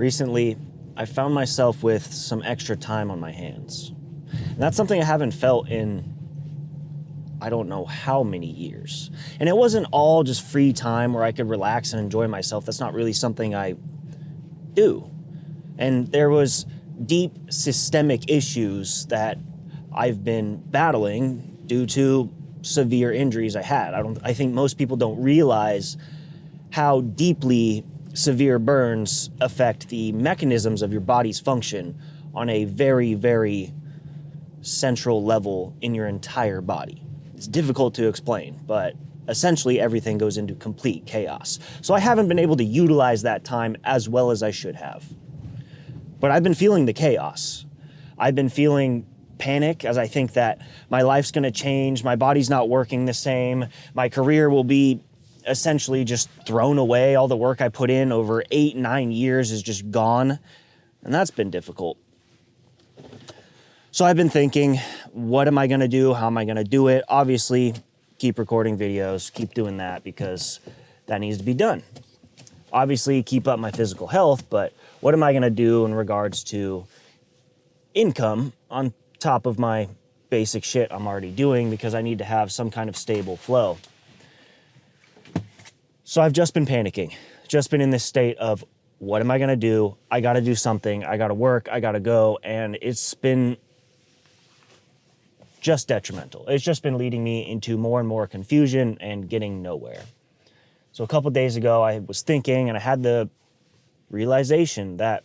Recently, I found myself with some extra time on my hands. And that's something I haven't felt in I don't know how many years. And it wasn't all just free time where I could relax and enjoy myself. That's not really something I do. And there was deep systemic issues that I've been battling due to severe injuries I had. I think most people don't realize how deeply severe burns affect the mechanisms of your body's function on a very, very central level in your entire body. It's difficult to explain, but essentially everything goes into complete chaos. So I haven't been able to utilize that time as well as I should have. But I've been feeling the chaos. I've been feeling panic as I think that my life's gonna change, my body's not working the same, my career will be essentially just thrown away. All the work I put in over 8-9 years is just gone, and that's been difficult. So I've been thinking, what am I gonna do? How am I gonna do it? Obviously, keep recording videos, keep doing that because that needs to be done. Obviously, keep up my physical health, but what am I gonna do in regards to income on top of my basic shit I'm already doing because I need to have some kind of stable flow? So I've just been panicking, just been in this state of, what am I gonna do? I gotta do something, I gotta work, I gotta go, and it's been just detrimental. It's just been leading me into more and more confusion and getting nowhere. So a couple days ago, I was thinking and I had the realization that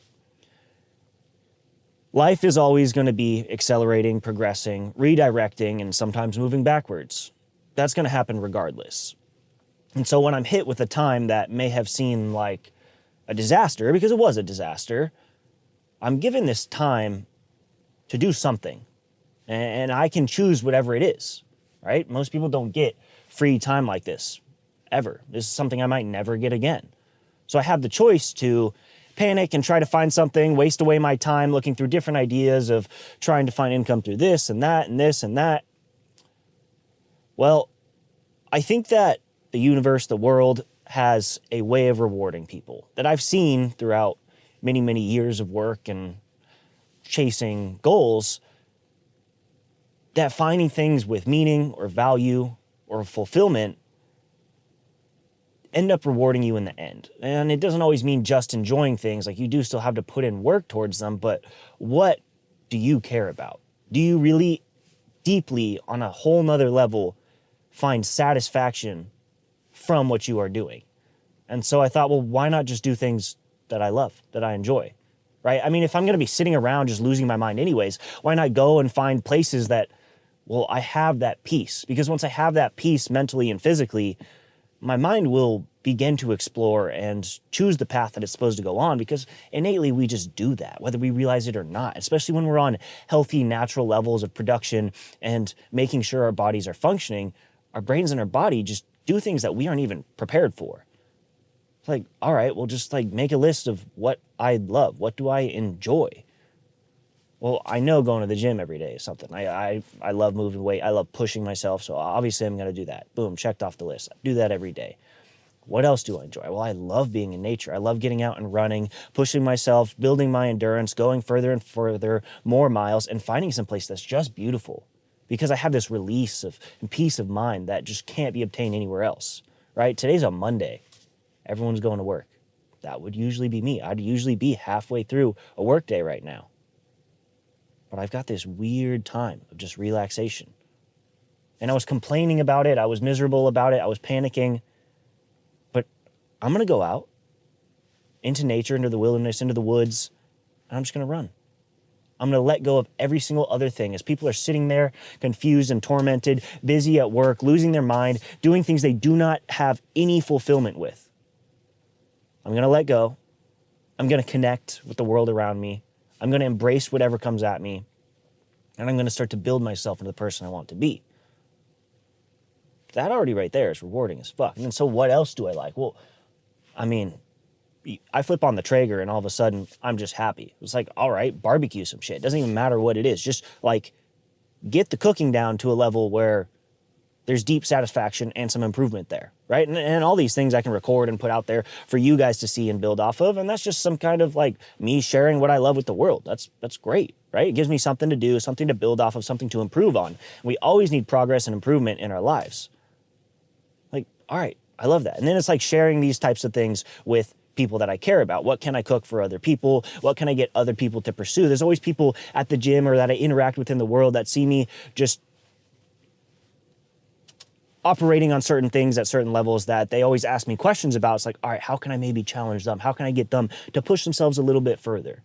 life is always going to be accelerating, progressing, redirecting, and sometimes moving backwards. That's going to happen regardless. And so when I'm hit with a time that may have seemed like a disaster, because it was a disaster, I'm given this time to do something. And I can choose whatever it is, right? Most people don't get free time like this, ever. This is something I might never get again. So I have the choice to panic and try to find something, waste away my time looking through different ideas of trying to find income through this and that and this and that. Well, I think that the universe, the world, has a way of rewarding people that I've seen throughout many, many years of work and chasing goals, that finding things with meaning or value or fulfillment end up rewarding you in the end. And it doesn't always mean just enjoying things. Like, you do still have to put in work towards them, but what do you care about? Do you really deeply, on a whole nother level, find satisfaction from what you are doing? And so I thought, well, why not just do things that I love, that I enjoy, right? I mean, if I'm gonna be sitting around just losing my mind anyways, why not go and find places that, well, I have that peace? Because once I have that peace mentally and physically, my mind will begin to explore and choose the path that it's supposed to go on, because innately we just do that, whether we realize it or not, especially when we're on healthy, natural levels of production and making sure our bodies are functioning. Our brains and our body just do things that we aren't even prepared for. It's like, all right, well, just like make a list of what I love. What do I enjoy? Well, I know going to the gym every day is something. I love moving weight. I love pushing myself. So obviously I'm going to do that. Boom, checked off the list. I do that every day. What else do I enjoy? Well, I love being in nature. I love getting out and running, pushing myself, building my endurance, going further and further, more miles, and finding some place that's just beautiful, because I have this release of and peace of mind that just can't be obtained anywhere else, right? Today's a Monday. Everyone's going to work. That would usually be me. I'd usually be halfway through a work day right now. But I've got this weird time of just relaxation. And I was complaining about it. I was miserable about it. I was panicking. But I'm going to go out into nature, into the wilderness, into the woods, and I'm just going to run. I'm going to let go of every single other thing as people are sitting there confused and tormented, busy at work, losing their mind, doing things they do not have any fulfillment with. I'm going to let go. I'm going to connect with the world around me. I'm going to embrace whatever comes at me, and I'm going to start to build myself into the person I want to be. That already right there is rewarding as fuck. And then so what else do I like? Well, I mean, I flip on the Traeger and all of a sudden I'm just happy. It's like, all right, barbecue some shit. It doesn't even matter what it is. Just like get the cooking down to a level where There's deep satisfaction and some improvement there, right? And all these things I can record and put out there for you guys to see and build off of. And that's just some kind of like me sharing what I love with the world. That's great, right? It gives me something to do, something to build off of, something to improve on. We always need progress and improvement in our lives. Like, all right, I love that. And then it's like sharing these types of things with people that I care about. What can I cook for other people? What can I get other people to pursue? There's always people at the gym or that I interact with in the world that see me just operating on certain things at certain levels that they always ask me questions about. It's like, all right, how can I maybe challenge them? How can I get them to push themselves a little bit further?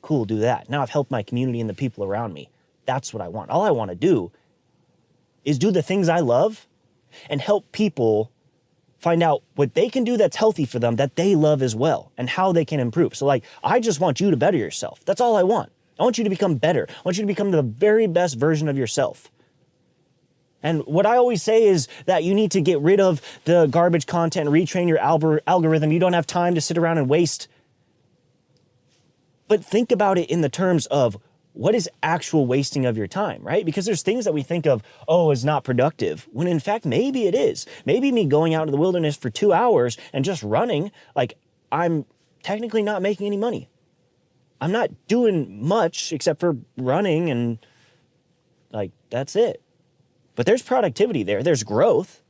Cool, do that. Now I've helped my community and the people around me. That's what I want. All I want to do is do the things I love and help people find out what they can do that's healthy for them, that they love as well, and how they can improve. So like, I just want you to better yourself. That's all I want. I want you to become better. I want you to become the very best version of yourself. And what I always say is that you need to get rid of the garbage content and retrain your algorithm. You don't have time to sit around and waste. But think about it in the terms of what is actual wasting of your time, right? Because there's things that we think of, oh, is not productive, when in fact, maybe it is. Maybe me going out into the wilderness for 2 hours and just running, like I'm technically not making any money. I'm not doing much except for running and like, that's it. But there's productivity there. There's growth.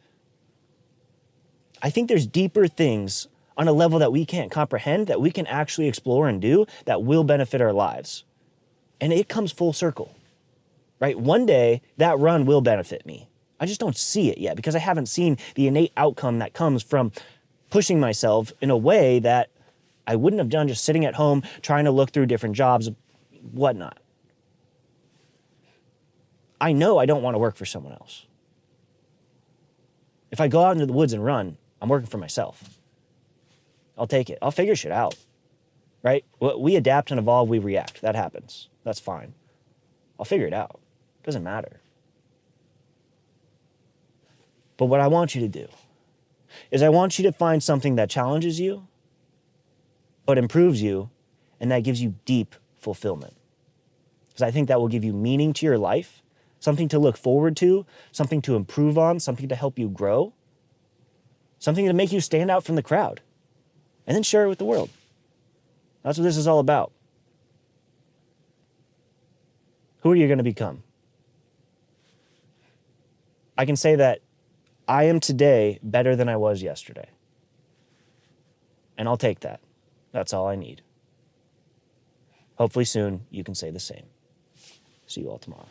I think there's deeper things on a level that we can't comprehend that we can actually explore and do that will benefit our lives. And it comes full circle, right? One day that run will benefit me. I just don't see it yet because I haven't seen the innate outcome that comes from pushing myself in a way that I wouldn't have done just sitting at home trying to look through different jobs, whatnot. I know I don't want to work for someone else. If I go out into the woods and run, I'm working for myself. I'll take it. I'll figure shit out, right? We adapt and evolve, we react. That happens. That's fine. I'll figure it out. Doesn't matter. But what I want you to do is I want you to find something that challenges you, but improves you, and that gives you deep fulfillment. Because I think that will give you meaning to your life, something to look forward to, something to improve on, something to help you grow, something to make you stand out from the crowd, and then share it with the world. That's what this is all about. Who are you going to become? I can say that I am today better than I was yesterday. And I'll take that. That's all I need. Hopefully soon you can say the same. See you all tomorrow.